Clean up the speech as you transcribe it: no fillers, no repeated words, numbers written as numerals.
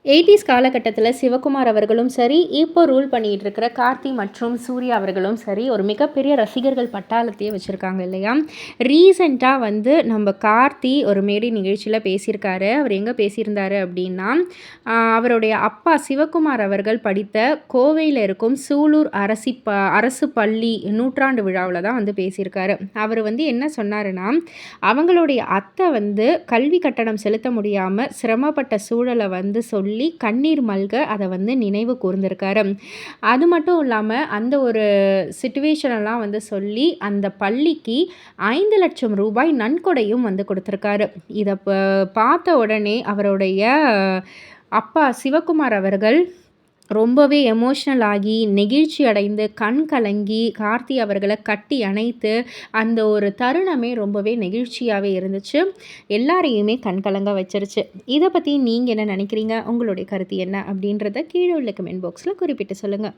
Eighties காலகட்டத்தில் சிவகுமார் அவர்களும் சரி, இப்போ ரூல் பண்ணிகிட்டு இருக்கிற கார்த்தி மற்றும் சூர்யா அவர்களும் சரி, ஒரு மிகப்பெரிய ரசிகர்கள் பட்டாளத்தையே வச்சுருக்காங்க இல்லையா? ரீசெண்டாக வந்து நம்ம கார்த்தி ஒரு மேடை நிகழ்ச்சியில் பேசியிருக்காரு. அவர் எங்கே பேசியிருந்தாரு அப்படின்னா, அவருடைய அப்பா சிவகுமார் அவர்கள் படித்த கோவையில் இருக்கும் சூலூர் அரசு பள்ளி நூற்றாண்டு விழாவில் தான் வந்து பேசியிருக்காரு. அவர் வந்து என்ன சொன்னாருன்னா, அவங்களுடைய அத்தை வந்து கல்வி கட்டணம் செலுத்த முடியாமல் சிரமப்பட்ட சூழலை வந்து சொல்லி கண்ணீர் மல்க அதை வந்து நினைவு கூர்ந்திருக்காரு. அது மட்டும் இல்லாமல் அந்த ஒரு சிச்சுவேஷனெல்லாம் வந்து சொல்லி அந்த பள்ளிக்கு 5,00,000 ரூபாய் நன்கொடையும் வந்து கொடுத்துருக்காரு. இதை பார்த்த உடனே அவருடைய அப்பா சிவகுமார் அவர்கள் ரொம்பவே எமோஷ்னல் ஆகி நெகிழ்ச்சி அடைந்து கண் கலங்கி கார்த்தி அவர்களை கட்டி அணைத்து அந்த ஒரு தருணமே ரொம்பவே நெகிழ்ச்சியாகவே இருந்துச்சு. எல்லாரையுமே கண் கலங்க வச்சிருச்சு. இதை பற்றி நீங்கள் என்ன நினைக்கிறீங்க? உங்களுடைய கருத்து என்ன அப்படின்றத கீழே உள்ள கமெண்ட் பாக்ஸில் குறிப்பிட்டு சொல்லுங்கள்.